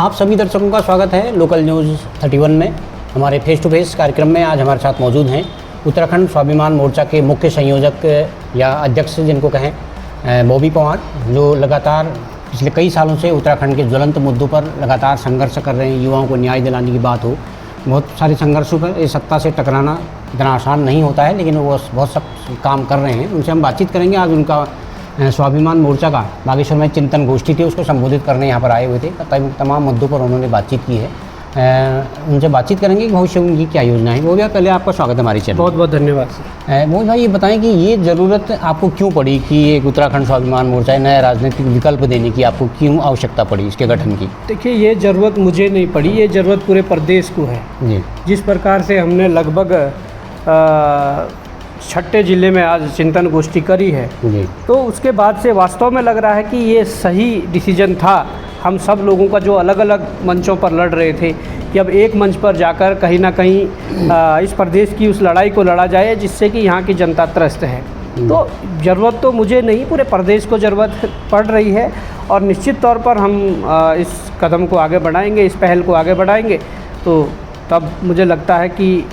आप सभी दर्शकों का स्वागत है लोकल न्यूज़ 31 में। हमारे फेस टू फेस कार्यक्रम में आज हमारे साथ मौजूद हैं उत्तराखंड स्वाभिमान मोर्चा के मुख्य संयोजक या अध्यक्ष जिनको कहें बॉबी पंवार, जो लगातार पिछले कई सालों से उत्तराखंड के ज्वलंत मुद्दों पर लगातार संघर्ष कर रहे हैं। युवाओं को न्याय दिलाने की बात हो, बहुत सारे संघर्षों पर ये सत्ता से टकराना इतना आसान नहीं होता है, लेकिन वो बहुत सब काम कर रहे हैं। उनसे हम बातचीत करेंगे। आज उनका स्वाभिमान मोर्चा का बागेश्वर में चिंतन गोष्ठी थी, उसको संबोधित करने यहाँ पर आए हुए थे। तमाम मुद्दों पर उन्होंने बातचीत की है। उनसे बातचीत करेंगे कि भविष्य उनकी क्या योजना है। वो भी पहले आपका स्वागत है हमारी चैनल। बहुत बहुत धन्यवाद सर। मोहित भाई, ये बताएं कि ये ज़रूरत आपको क्यों पड़ी कि एक उत्तराखंड स्वाभिमान मोर्चा नया राजनीतिक विकल्प देने की आपको क्यों आवश्यकता पड़ी इसके गठन की? देखिए, ये ज़रूरत मुझे नहीं पड़ी, ये ज़रूरत पूरे प्रदेश को है जी। जिस प्रकार से हमने लगभग 6 जिले में आज चिंतन गोष्ठी करी है जी, तो उसके बाद से वास्तव में लग रहा है कि ये सही डिसीजन था। हम सब लोगों का जो अलग अलग मंचों पर लड़ रहे थे कि अब एक मंच पर जाकर कहीं ना कहीं इस प्रदेश की उस लड़ाई को लड़ा जाए जिससे कि यहाँ की जनता त्रस्त है। तो ज़रूरत तो मुझे नहीं, पूरे प्रदेश को ज़रूरत पड़ रही है और निश्चित तौर पर हम इस कदम को आगे बढ़ाएंगे, इस पहल को आगे बढ़ाएंगे। तो तब मुझे लगता है कि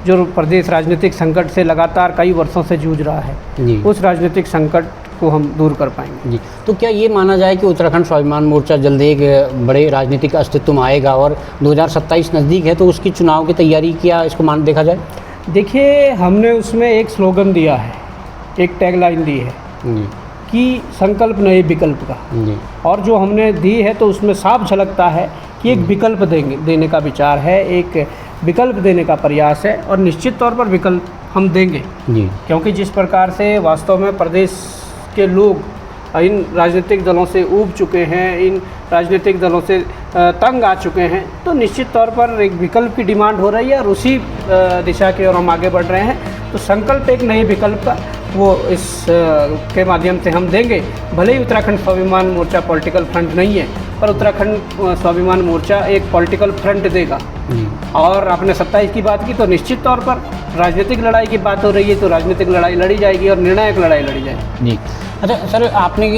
जो प्रदेश राजनीतिक संकट से लगातार कई वर्षों से जूझ रहा है जी, उस राजनीतिक संकट को हम दूर कर पाएंगे। जी। तो क्या ये माना जाए कि उत्तराखंड स्वाभिमान मोर्चा जल्द एक बड़े राजनीतिक अस्तित्व में आएगा और 2027 नज़दीक है तो उसकी चुनाव की तैयारी क्या इसको देखा जाए? देखिए, हमने उसमें एक स्लोगन दिया है, एक टैगलाइन दी है जी, कि संकल्प नए विकल्प का। जी, और जो हमने दी है तो उसमें साफ झलकता है कि एक विकल्प देने का विचार है, एक विकल्प देने का प्रयास है और निश्चित तौर पर विकल्प हम देंगे। जी, क्योंकि जिस प्रकार से वास्तव में प्रदेश के लोग इन राजनीतिक दलों से ऊब चुके हैं, इन राजनीतिक दलों से तंग आ चुके हैं, तो निश्चित तौर पर एक विकल्प की डिमांड हो रही है और उसी दिशा की ओर हम आगे बढ़ रहे हैं। तो संकल्प एक नए विकल्प का वो इस के माध्यम से हम देंगे। भले ही उत्तराखंड स्वाभिमान मोर्चा पॉलिटिकल फ्रंट नहीं है, पर उत्तराखंड स्वाभिमान मोर्चा एक पॉलिटिकल फ्रंट देगा। और आपने 27 की बात की तो निश्चित तौर पर राजनीतिक लड़ाई की बात हो रही है, तो राजनीतिक लड़ाई लड़ी जाएगी और निर्णायक लड़ाई लड़ी जाएगी। जी। अच्छा सर, आपने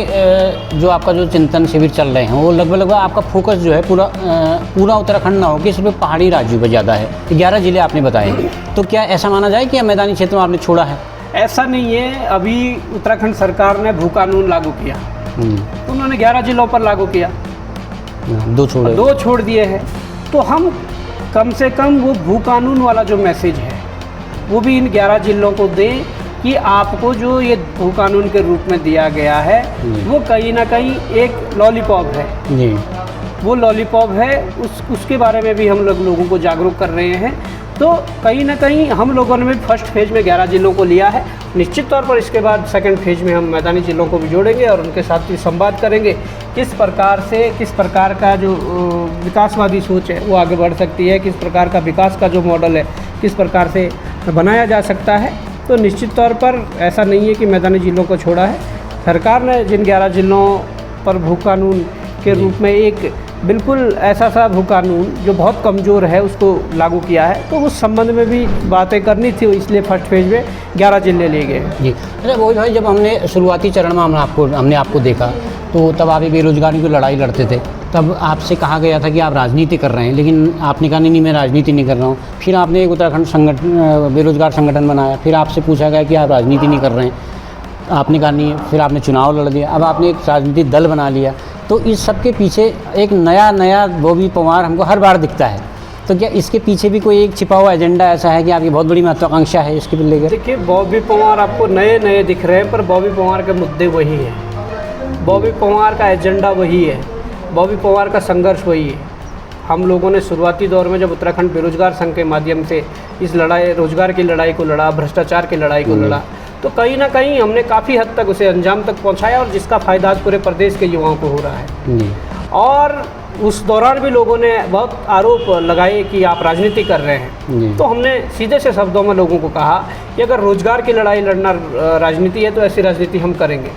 जो आपका जो चिंतन शिविर चल रहे हैं वो लगभग आपका फोकस जो है पूरा उत्तराखंड ना हो कि सिर्फ पहाड़ी राज्यों पर ज़्यादा है। 11 जिले आपने बताए, तो क्या ऐसा माना जाए कि मैदानी क्षेत्रों में आपने छोड़ा है? ऐसा नहीं है। अभी उत्तराखंड सरकार ने भू कानून लागू किया तो उन्होंने 11 जिलों पर लागू किया, 2 छोड़ दिए हैं। तो हम कम से कम वो भू कानून वाला जो मैसेज है वो भी इन 11 जिलों को दें कि आपको जो ये भू कानून के रूप में दिया गया है वो कहीं ना कहीं एक लॉलीपॉप है जी, वो लॉलीपॉप है। उसके बारे में भी हम लोगों को जागरूक कर रहे हैं। तो कहीं ना कहीं हम लोगों ने भी फर्स्ट फेज में 11 जिलों को लिया है। निश्चित तौर पर इसके बाद सेकंड फेज में हम मैदानी जिलों को भी जोड़ेंगे और उनके साथ भी संवाद करेंगे किस प्रकार का जो विकासवादी सोच है वो आगे बढ़ सकती है, किस प्रकार का विकास का जो मॉडल है किस प्रकार से बनाया जा सकता है। तो निश्चित तौर पर ऐसा नहीं है कि मैदानी जिलों को छोड़ा है। सरकार ने जिन 11 जिलों पर भू कानून के रूप में एक बिल्कुल ऐसा सा भू कानून जो बहुत कमज़ोर है उसको लागू किया है, तो उस संबंध में भी बातें करनी थी, इसलिए फर्स्ट फेज में 11 जिले लिए गए। जी। अच्छा वो भाई, जब हमने शुरुआती चरण में हमने आपको देखा तो तब आप बेरोजगारी की लड़ाई लड़ते थे। तब आपसे कहा गया था कि आप राजनीति कर रहे हैं, लेकिन आपने कहा नहीं मैं राजनीति नहीं कर रहा हूँ। फिर आपने एक उत्तराखंड बेरोजगार संगठन बनाया, फिर आपसे पूछा गया कि आप राजनीति नहीं कर रहे हैं, आपने कहा नहीं है। फिर आपने चुनाव लड़ दिया, अब आपने एक राजनीतिक दल बना लिया। तो इस सब के पीछे एक नया बॉबी पंवार हमको हर बार दिखता है। तो क्या इसके पीछे भी कोई एक छिपा हुआ एजेंडा ऐसा है कि आपकी बहुत बड़ी महत्वाकांक्षा है इसके लेकर? देखिए, बॉबी पंवार आपको नए दिख रहे हैं, पर बॉबी पंवार के मुद्दे वही हैं, बॉबी पंवार का एजेंडा वही है, बॉबी पंवार का संघर्ष वही है। हम लोगों ने शुरुआती दौर में जब उत्तराखंड बेरोजगार संघ के माध्यम से इस रोजगार की लड़ाई को लड़ा, भ्रष्टाचार की लड़ाई को लड़ा, तो कहीं ना कहीं हमने काफ़ी हद तक उसे अंजाम तक पहुंचाया और जिसका फ़ायदा आज पूरे प्रदेश के युवाओं को हो रहा है। और उस दौरान भी लोगों ने बहुत आरोप लगाए कि आप राजनीति कर रहे हैं। तो हमने सीधे से शब्दों में लोगों को कहा कि अगर रोजगार की लड़ाई लड़ना राजनीति है तो ऐसी राजनीति हम करेंगे।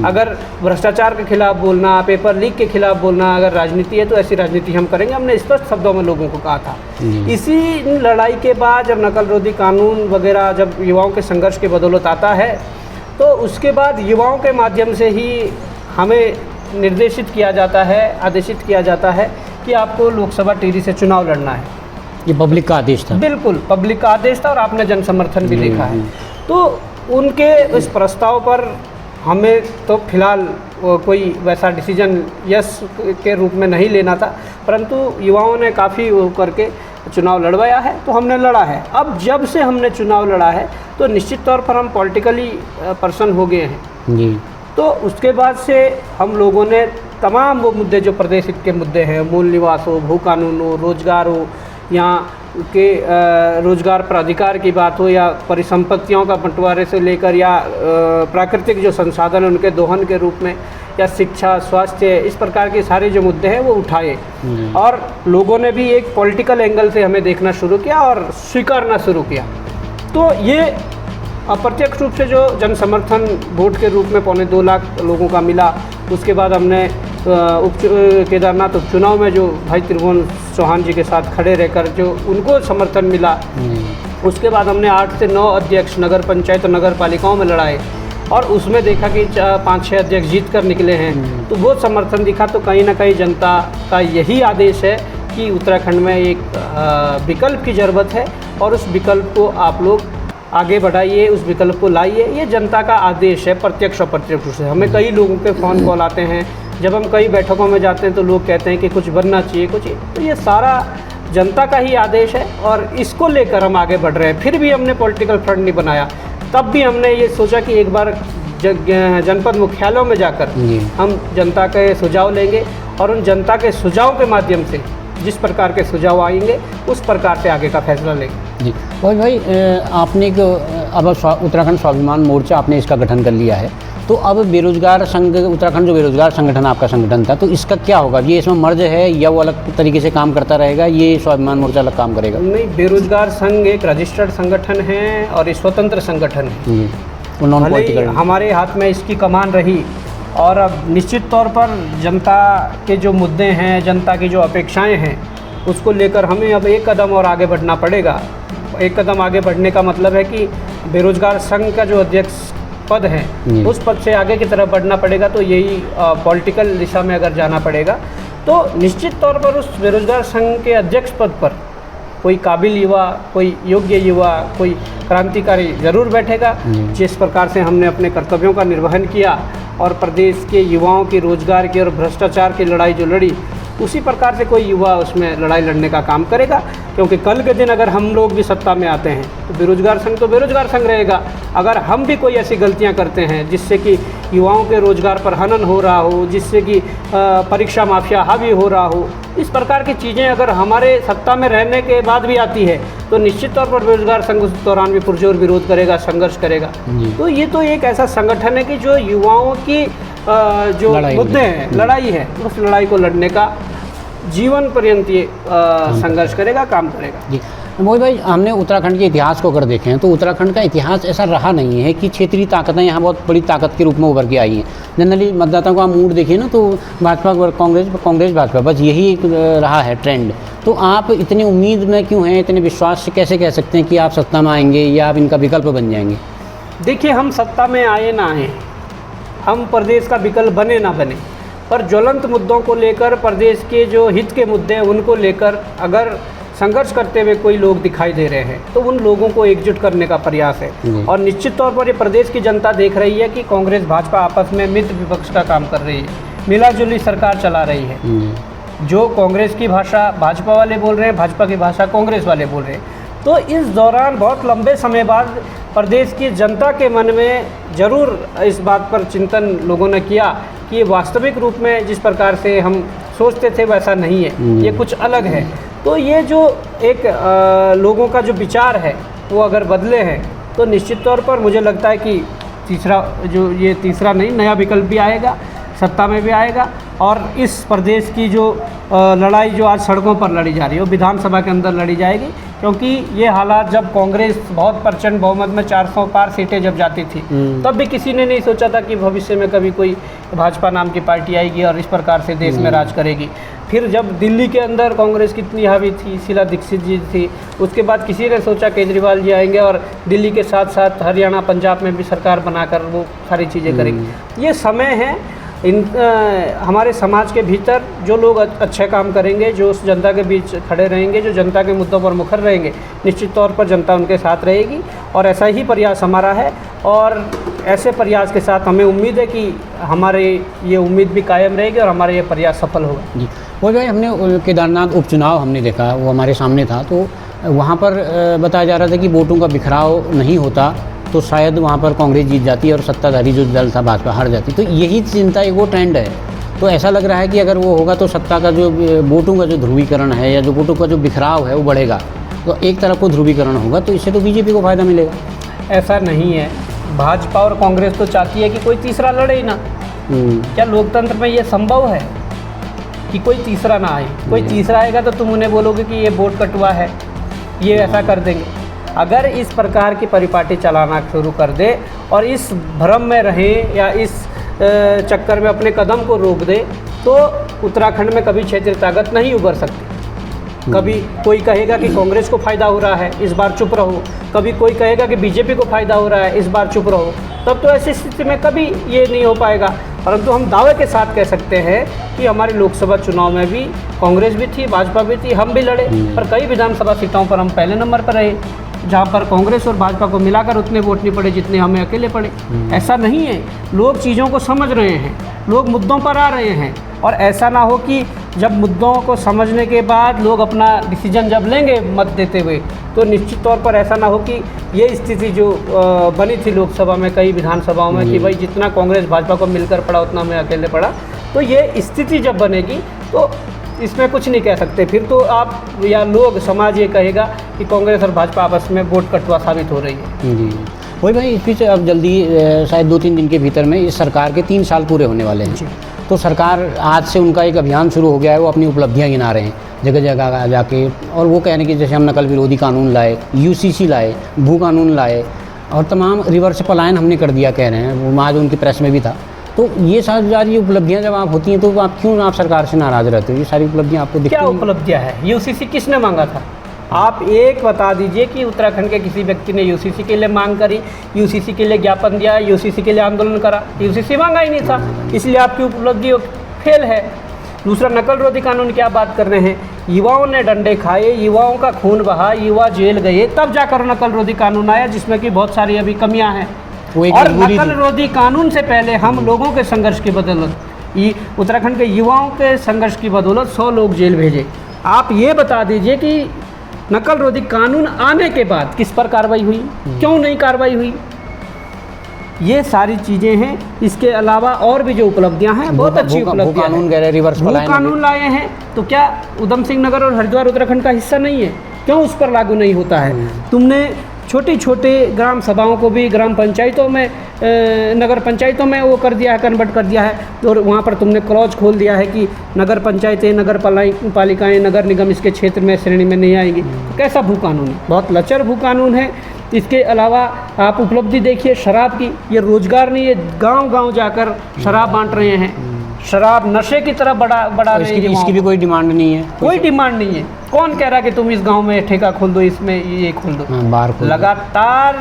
अगर भ्रष्टाचार के खिलाफ बोलना, पेपर लीक के खिलाफ बोलना अगर राजनीति है तो ऐसी राजनीति हम करेंगे। हमने स्पष्ट शब्दों में लोगों को कहा था। इसी लड़ाई के बाद जब नकल रोधी कानून वगैरह जब युवाओं के संघर्ष के बदौलत आता है तो उसके बाद युवाओं के माध्यम से ही हमें निर्देशित किया जाता है, आदेशित किया जाता है कि आपको लोकसभा टिहरी से चुनाव लड़ना है। ये पब्लिक का आदेश था। बिल्कुल पब्लिक का आदेश था और आपने जन समर्थन भी देखा है। तो उनके इस प्रस्ताव पर हमें तो फिलहाल कोई वैसा डिसीजन यस के रूप में नहीं लेना था, परंतु युवाओं ने काफ़ी वो करके चुनाव लड़वाया है, तो हमने लड़ा है। अब जब से हमने चुनाव लड़ा है तो निश्चित तौर पर हम पॉलिटिकली पर्सन हो गए हैं जी। तो उसके बाद से हम लोगों ने तमाम वो मुद्दे जो प्रदेश हित के मुद्दे हैं, मूल निवास हो, भू कानून हो, रोजगार हो, यहाँ के रोजगार पर अधिकार की बात हो, या परिसंपत्तियों का बंटवारे से लेकर, या प्राकृतिक जो संसाधन है उनके दोहन के रूप में, या शिक्षा, स्वास्थ्य, इस प्रकार के सारे जो मुद्दे हैं वो उठाए और लोगों ने भी एक पॉलिटिकल एंगल से हमें देखना शुरू किया और स्वीकारना शुरू किया। तो ये अप्रत्यक्ष रूप से जो जन समर्थन वोट के रूप में 2.25 लाख लोगों का मिला, उसके बाद हमने केदारनाथ उपचुनाव में जो भाई त्रिभुवन चौहान जी के साथ खड़े रहकर जो उनको समर्थन मिला, उसके बाद हमने 8 से 9 अध्यक्ष नगर पंचायत और नगर पालिकाओं में लड़ाए और उसमें देखा कि 5-6 अध्यक्ष जीत कर निकले हैं, तो वो समर्थन दिखा। तो कहीं ना कहीं जनता का यही आदेश है कि उत्तराखंड में एक विकल्प की ज़रूरत है और उस विकल्प को आप लोग आगे बढ़ाइए, उस विकल्प को लाइए। ये जनता का आदेश है, प्रत्यक्ष अप्रत्यक्ष रूप से। हमें कई लोगों के फ़ोन कॉल आते हैं, जब हम कई बैठकों में जाते हैं तो लोग कहते हैं कि कुछ बनना चाहिए, कुछ, तो ये सारा जनता का ही आदेश है और इसको लेकर हम आगे बढ़ रहे हैं। फिर भी हमने पॉलिटिकल फ्रंट नहीं बनाया, तब भी हमने ये सोचा कि एक बार जनपद मुख्यालयों में जाकर हम जनता के सुझाव लेंगे और उन जनता के सुझाव के माध्यम से जिस प्रकार के सुझाव आएंगे उस प्रकार से आगे का फैसला लेंगे। जी भाई, आपने अब उत्तराखंड स्वाभिमान मोर्चा आपने इसका गठन कर लिया है, तो अब बेरोजगार संघ, उत्तराखंड जो बेरोजगार संगठन आपका संगठन था, तो इसका क्या होगा? ये इसमें मर्ज है या वो अलग तरीके से काम करता रहेगा, ये स्वाभिमान मोर्चा अलग काम करेगा? नहीं, बेरोजगार संघ एक रजिस्टर्ड संगठन है और ये स्वतंत्र संगठन है, नॉन पॉलिटिकल। हमारे हाथ में इसकी कमान रही और अब निश्चित तौर पर जनता के जो मुद्दे हैं, जनता की जो अपेक्षाएं हैं, उसको लेकर हमें अब एक कदम और आगे बढ़ना पड़ेगा। एक कदम आगे बढ़ने का मतलब है कि बेरोजगार संघ का जो अध्यक्ष पद है उस पद से आगे की तरफ बढ़ना पड़ेगा। तो यही पॉलिटिकल दिशा में अगर जाना पड़ेगा तो निश्चित तौर पर उस बेरोजगार संघ के अध्यक्ष पद पर कोई काबिल युवा, कोई योग्य युवा, कोई क्रांतिकारी ज़रूर बैठेगा। जिस प्रकार से हमने अपने कर्तव्यों का निर्वहन किया और प्रदेश के युवाओं की रोजगार की और भ्रष्टाचार की लड़ाई जो लड़ी, उसी प्रकार से कोई युवा उसमें लड़ाई लड़ने का काम करेगा। क्योंकि कल के दिन अगर हम लोग भी सत्ता में आते हैं तो बेरोजगार संघ तो बेरोजगार संघ रहेगा। अगर हम भी कोई ऐसी गलतियां करते हैं जिससे कि युवाओं के रोजगार पर हनन हो रहा हो, जिससे कि परीक्षा माफिया हावी हो रहा हो, इस प्रकार की चीज़ें अगर हमारे सत्ता में रहने के बाद भी आती है तो निश्चित तौर पर बेरोजगार संघ उस दौरान भी पुरजोर विरोध करेगा, संघर्ष करेगा। तो ये तो एक ऐसा संगठन है कि जो युवाओं की जो मुद्दे हैं, लड़ाई है, उस लड़ाई को लड़ने का जीवन पर्यंत ये संघर्ष करेगा, काम करेगा। जी मोहित भाई, हमने उत्तराखंड के इतिहास को अगर देखें तो उत्तराखंड का इतिहास ऐसा रहा नहीं है कि क्षेत्रीय ताकतें यहाँ बहुत बड़ी ताकत के रूप में उभर के आई हैं। जनरली मतदाताओं का मूड देखिए ना तो भाजपा कांग्रेस भाजपा, बस यही रहा है ट्रेंड। तो आप इतनी उम्मीद में क्यों हैं, इतने विश्वास से कैसे कह सकते हैं कि आप सत्ता में आएंगे या आप इनका विकल्प बन जाएंगे? देखिए, हम सत्ता में आए ना आए, हम प्रदेश का विकल्प बने ना बने, पर ज्वलंत मुद्दों को लेकर, प्रदेश के जो हित के मुद्दे हैं उनको लेकर अगर संघर्ष करते हुए कोई लोग दिखाई दे रहे हैं तो उन लोगों को एकजुट करने का प्रयास है। और निश्चित तौर पर ये प्रदेश की जनता देख रही है कि कांग्रेस भाजपा आपस में मित्र विपक्ष का काम कर रही है, मिलाजुली सरकार चला रही है। जो कांग्रेस की भाषा भाजपा वाले बोल रहे हैं, भाजपा की भाषा कांग्रेस वाले बोल रहे हैं। तो इस दौरान बहुत लंबे समय बाद प्रदेश की जनता के मन में ज़रूर इस बात पर चिंतन लोगों ने किया कि ये वास्तविक रूप में जिस प्रकार से हम सोचते थे वैसा नहीं है, ये कुछ अलग है। तो ये जो एक लोगों का जो विचार है वो अगर बदले हैं तो निश्चित तौर पर मुझे लगता है कि तीसरा नहीं, नया विकल्प भी आएगा, सत्ता में भी आएगा। और इस प्रदेश की जो लड़ाई जो आज सड़कों पर लड़ी जा रही है वो विधानसभा के अंदर लड़ी जाएगी। क्योंकि ये हालात जब कांग्रेस बहुत प्रचंड बहुमत में 400 पार सीटें जब जाती थी तब भी किसी ने नहीं सोचा था कि भविष्य में कभी कोई भाजपा नाम की पार्टी आएगी और इस प्रकार से देश में राज करेगी। फिर जब दिल्ली के अंदर कांग्रेस कितनी हावी थी, शीला दीक्षित जी थी, उसके बाद किसी ने सोचा केजरीवाल जी आएंगे और दिल्ली के साथ साथ हरियाणा पंजाब में भी सरकार बनाकर वो सारी चीज़ें करेंगे। ये समय है हमारे समाज के भीतर जो लोग अच्छे काम करेंगे, जो उस जनता के बीच खड़े रहेंगे, जो जनता के मुद्दों पर मुखर रहेंगे, निश्चित तौर पर जनता उनके साथ रहेगी। और ऐसा ही प्रयास हमारा है और ऐसे प्रयास के साथ हमें उम्मीद है कि हमारे ये उम्मीद भी कायम रहेगी और हमारा ये प्रयास सफल होगा। जी वो भाई, हमने केदारनाथ उपचुनाव हमने देखा, वो हमारे सामने था, तो वहाँ पर बताया जा रहा था कि वोटों का बिखराव नहीं होता तो शायद वहाँ पर कांग्रेस जीत जाती और सत्ताधारी जो दल था भाजपा हार जाती। तो यही चिंता, एक वो ट्रेंड है। तो ऐसा लग रहा है कि अगर वो होगा तो सत्ता का जो वोटों का जो ध्रुवीकरण है या जो वोटों का जो बिखराव है वो बढ़ेगा, तो एक तरफ को ध्रुवीकरण होगा, तो इससे तो बीजेपी को फ़ायदा मिलेगा। ऐसा नहीं है, भाजपा और कांग्रेस तो चाहती है कि कोई तीसरा लड़े ही ना। क्या लोकतंत्र में ये संभव है कि कोई तीसरा ना आए? कोई तीसरा आएगा तो तुम उन्हें बोलोगे कि ये वोट कटुआ है, ये ऐसा कर देंगे। अगर इस प्रकार की परिपाटी चलाना शुरू कर दे और इस भ्रम में रहे या इस चक्कर में अपने कदम को रोक दे, तो उत्तराखंड में कभी क्षेत्रीय ताकत नहीं उभर सकती। कभी कोई कहेगा कि कांग्रेस को फ़ायदा हो रहा है, इस बार चुप रहो। कभी कोई कहेगा कि बीजेपी को फ़ायदा हो रहा है, इस बार चुप रहो। तब तो ऐसी स्थिति में कभी ये नहीं हो पाएगा। परंतु हम दावे के साथ कह सकते हैं कि हमारे लोकसभा चुनाव में भी कांग्रेस भी थी, भाजपा भी थी, हम भी लड़े, पर कई विधानसभा सीटों पर हम पहले नंबर पर रहे, जहाँ पर कांग्रेस और भाजपा को मिलाकर उतने वोट नहीं पड़े जितने हमें अकेले पड़े। ऐसा नहीं है, लोग चीज़ों को समझ रहे हैं, लोग मुद्दों पर आ रहे हैं। और ऐसा ना हो कि जब मुद्दों को समझने के बाद लोग अपना डिसीजन जब लेंगे मत देते हुए, तो निश्चित तौर पर ऐसा ना हो कि ये स्थिति जो बनी थी लोकसभा में, कई विधानसभाओं में, कि भाई जितना कांग्रेस भाजपा को मिलकर पड़ा उतना हमें अकेले पड़ा। तो ये स्थिति जब बनेगी तो इसमें कुछ नहीं कह सकते। फिर तो आप या लोग समाज ये कहेगा कि कांग्रेस और भाजपा आपस में वोट कटवा साबित हो रही है। जी वही भाई, इस बीच अब जल्दी शायद 2-3 दिन के भीतर में इस सरकार के 3 साल पूरे होने वाले हैं। तो सरकार आज से उनका एक अभियान शुरू हो गया है, वो अपनी उपलब्धियां गिना रहे हैं जगह जगह जाके, और वो कह रहे हैं कि जैसे हम नकल विरोधी कानून लाए, यूसीसी लाए, भू कानून लाए और तमाम रिवर्स पलायन हमने कर दिया कह रहे हैं। वो आज उनकी प्रेस में भी था। तो ये सारी उपलब्धियां जब आप होती हैं तो आप क्यों आप सरकार से नाराज़ रहते हो? ये सारी उपलब्धियां आपको दिखती हैं? क्या उपलब्धियां है? यूसीसी किसने मांगा था? आप एक बता दीजिए कि उत्तराखंड के किसी व्यक्ति ने यूसीसी के लिए मांग करी, यूसीसी के लिए ज्ञापन दिया, यूसीसी के लिए आंदोलन करा? यूसीसी मांगा ही नहीं था, इसलिए आपकी उपलब्धि फेल है। दूसरा, नकल विरोधी कानून की आप बात कर रहे हैं, युवाओं ने डंडे खाए, युवाओं का खून बहा, युवा जेल गए, तब जाकर नकल विरोधी कानून आया, जिसमें कि बहुत सारी अभी कमियां हैं। और नकल विरोधी कानून से पहले हम लोगों के संघर्ष की बदौलत, उत्तराखंड के युवाओं के संघर्ष की बदौलत 100 लोग जेल भेजे। आप ये बता दीजिए कि नकल विरोधी कानून आने के बाद किस पर कार्रवाई हुई, क्यों नहीं कार्रवाई हुई? ये सारी चीज़ें हैं। इसके अलावा और भी जो उपलब्धियां हैं, बहुत अच्छी उपलब्धियां हैं। रिवर्स कानून लाए हैं, तो क्या उधम सिंह नगर और हरिद्वार उत्तराखंड का हिस्सा नहीं है? क्यों उस पर लागू नहीं होता है? तुमने छोटी छोटे ग्राम सभाओं को भी ग्राम पंचायतों में, नगर पंचायतों में वो कर दिया है, कन्वर्ट कर दिया है। और वहाँ पर तुमने क्लॉज खोल दिया है कि नगर पंचायतें, नगर पालिकाएँ, नगर निगम इसके क्षेत्र में श्रेणी में नहीं आएंगी। तो कैसा भू कानून है? बहुत लचर भू कानून है। इसके अलावा आप उपलब्धि देखिए शराब की, ये रोजगार नहीं है, गांव-गांव जाकर शराब बांट रहे हैं, शराब नशे की तरफ बढ़ा रहे हैं। इसकी भी कोई डिमांड नहीं है, कोई डिमांड नहीं है। कौन कह रहा है कि तुम इस गांव में ठेका खोल दो, इसमें ये खोल दो? बार खोल दो। लगातार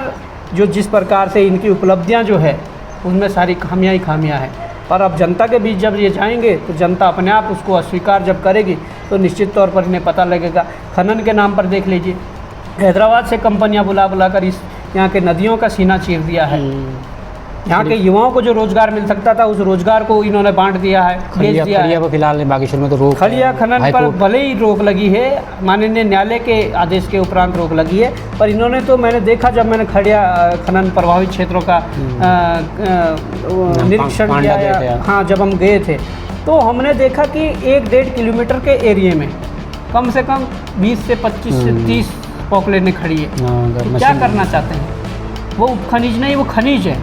जो जिस प्रकार से इनकी उपलब्धियां जो है, उनमें सारी खामियां ही खामियां हैं। पर अब जनता के बीच जब ये जाएंगे तो जनता अपने आप उसको अस्वीकार जब करेगी तो निश्चित तौर पर इन्हें पता लगेगा। खनन के नाम पर देख लीजिए, हैदराबाद से कंपनियां बुला कर इस यहाँ के नदियों का सीना चीर दिया है। यहाँ के युवाओं को जो रोजगार मिल सकता था, उस रोजगार को इन्होंने बांट दिया है, बेच दिया है। फिलहाल बागेश्वर में तो रोक, खलिया खनन पर भले ही रोक लगी है, माननीय न्यायालय के आदेश के उपरांत रोक लगी है, पर इन्होंने तो, मैंने देखा जब मैंने खलिया खनन प्रभावित क्षेत्रों का निरीक्षण किया, हाँ जब हम गए थे, तो हमने देखा कि 1-1.5 किलोमीटर के एरिए में कम से कम 20 से 25 से 30 पॉकलेटें खड़ी है। तो क्या करना चाहते हैं? वो खनिज नहीं, वो खनिज है।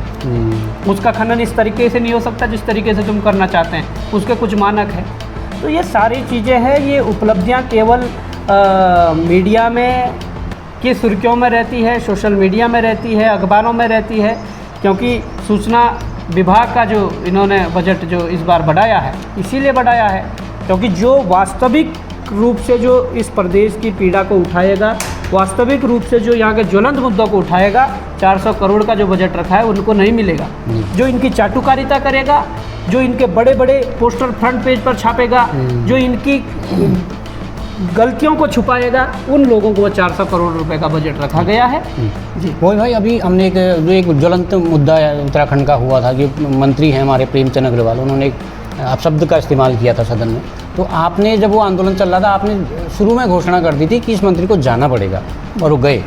उसका खनन इस तरीके से नहीं हो सकता जिस तरीके से तुम करना चाहते हैं, उसके कुछ मानक हैं। तो ये सारी चीज़ें हैं। ये उपलब्धियां केवल मीडिया में की सुर्खियों में रहती है, सोशल मीडिया में रहती है, अखबारों में रहती है, क्योंकि सूचना विभाग का जो इन्होंने बजट जो इस बार बढ़ाया है, इसीलिए बढ़ाया है क्योंकि जो वास्तविक रूप से जो इस प्रदेश की पीड़ा को उठाएगा, वास्तविक रूप से जो यहाँ के ज्वलंत मुद्दों को उठाएगा, 400 करोड़ का जो बजट रखा है उनको नहीं मिलेगा। जो इनकी चाटुकारिता करेगा, जो इनके बड़े बड़े पोस्टर फ्रंट पेज पर छापेगा, जो इनकी गलतियों को छुपाएगा, उन लोगों को 400 करोड़ रुपए का बजट रखा गया है। जी मोहित भाई, अभी हमने एक ज्वलंत मुद्दा उत्तराखंड का हुआ था, जो मंत्री हैं हमारे प्रेमचंद अग्रवाल, उन्होंने एक अपशब्द का इस्तेमाल किया था सदन में। तो आपने, जब वो आंदोलन चल रहा था, आपने शुरू में घोषणा कर दी थी कि इस मंत्री को जाना पड़ेगा, और वो गए।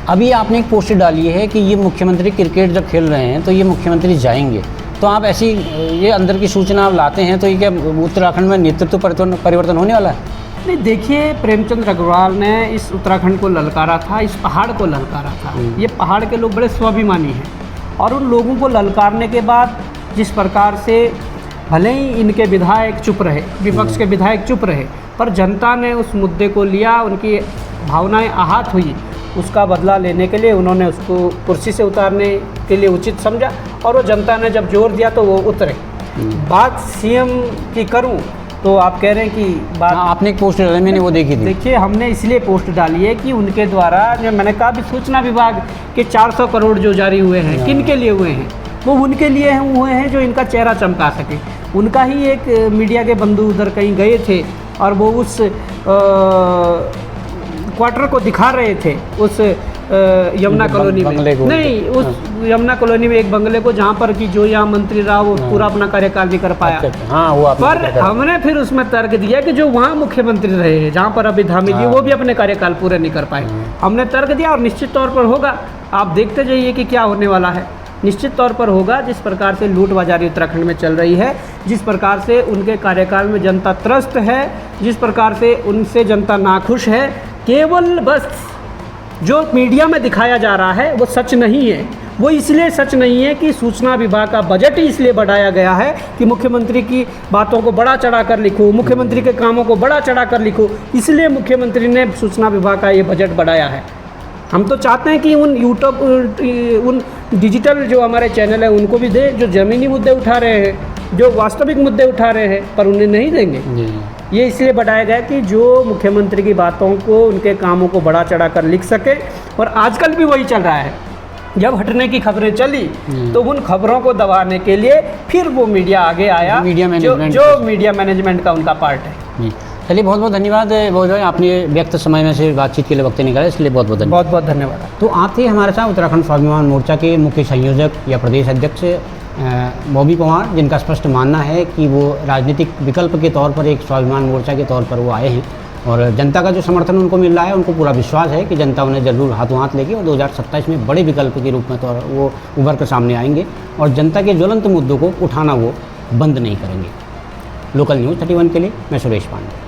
अभी आपने एक पोस्ट डाली है कि ये मुख्यमंत्री क्रिकेट जब खेल रहे हैं तो ये मुख्यमंत्री जाएंगे। तो आप ऐसी ये अंदर की सूचना आप लाते हैं, तो ये क्या उत्तराखंड में नेतृत्व परिवर्तन होने वाला है? नहीं, देखिए, प्रेमचंद अग्रवाल ने इस उत्तराखंड को ललकारा था, इस पहाड़ को ललकारा था। ये पहाड़ के लोग बड़े स्वाभिमानी हैं, और उन लोगों को ललकारने के बाद जिस प्रकार से, भले ही इनके विधायक चुप रहे, विपक्ष के विधायक चुप रहे, पर जनता ने उस मुद्दे को लिया, उनकी भावनाएं आहत हुई, उसका बदला लेने के लिए उन्होंने उसको कुर्सी से उतारने के लिए उचित समझा, और वो जनता ने जब जोर दिया तो वो उतरे। बात सीएम की करूं तो आप कह रहे हैं कि बात, आपने एक पोस्ट डाली, मैंने वो देखी थी। देखिए, हमने इसलिए पोस्ट डाली है कि उनके द्वारा, जो मैंने कहा भी, सूचना विभाग के 400 करोड़ जो जारी हुए हैं, किन के लिए हुए हैं? वो उनके लिए हुए हैं जो इनका चेहरा चमका सके। उनका ही एक मीडिया के बंधु उधर कहीं गए थे, और वो उस क्वार्टर को दिखा रहे थे, उस यमुना कॉलोनी में, नहीं, उस यमुना कॉलोनी में एक बंगले को, जहाँ पर कि जो यहाँ मंत्री रहा वो पूरा अपना कार्यकाल नहीं कर पाया। हाँ, वो पर हमने फिर उसमें तर्क दिया कि जो वहाँ मुख्यमंत्री रहे हैं, जहाँ पर अभी धामी जी, वो भी अपने कार्यकाल पूरे नहीं कर पाए। हमने तर्क दिया, और निश्चित तौर पर होगा, आप देखते जाइए कि क्या होने वाला है। निश्चित तौर पर होगा। जिस प्रकार से लूटबाजारी उत्तराखंड में चल रही है, जिस प्रकार से उनके कार्यकाल में जनता त्रस्त है, जिस प्रकार से उनसे जनता नाखुश है, केवल बस जो मीडिया में दिखाया जा रहा है वो सच नहीं है। वो इसलिए सच नहीं है कि सूचना विभाग का बजट ही इसलिए बढ़ाया गया है कि मुख्यमंत्री की बातों को बड़ा चढ़ा कर लिखो, मुख्यमंत्री के कामों को बड़ा चढ़ा कर लिखो, इसलिए मुख्यमंत्री ने सूचना विभाग का ये बजट बढ़ाया है। हम तो चाहते हैं कि उन यूट्यूब, उन डिजिटल जो हमारे चैनल है उनको भी दे, जो ज़मीनी मुद्दे उठा रहे हैं, जो वास्तविक मुद्दे उठा रहे हैं, पर उन्हें नहीं देंगे। ये इसलिए बढ़ाया गया कि जो मुख्यमंत्री की बातों को, उनके कामों को बड़ा चढ़ा कर लिख सके। और आजकल भी वही चल रहा है। जब हटने की खबरें चली तो उन खबरों को दबाने के लिए फिर वो मीडिया आगे आया, जो मीडिया मैनेजमेंट का उनका पार्ट है। चलिए, बहुत बहुत धन्यवाद बहुत भाई, आपने व्यक्त समय में से बातचीत के लिए वक्त निकाला, इसलिए बहुत बहुत धन्यवाद। बहुत बहुत धन्यवाद। तो आप थे हमारे साथ उत्तराखंड स्वाभिमान मोर्चा के मुख्य संयोजक या प्रदेश अध्यक्ष बॉबी पंवार, जिनका स्पष्ट मानना है कि वो राजनीतिक विकल्प के तौर पर, एक स्वाभिमान मोर्चा के तौर पर वो आए हैं, और जनता का जो समर्थन उनको मिल रहा है, उनको पूरा विश्वास है कि जनता उन्हें जरूर हाथों हाथ लेगी, और 2027 में बड़े विकल्प के रूप में तो वो उभर कर सामने आएंगे, और जनता के ज्वलंत मुद्दों को उठाना वो बंद नहीं करेंगे। लोकल न्यूज़ 31 के लिए मैं सुरेश पांडे।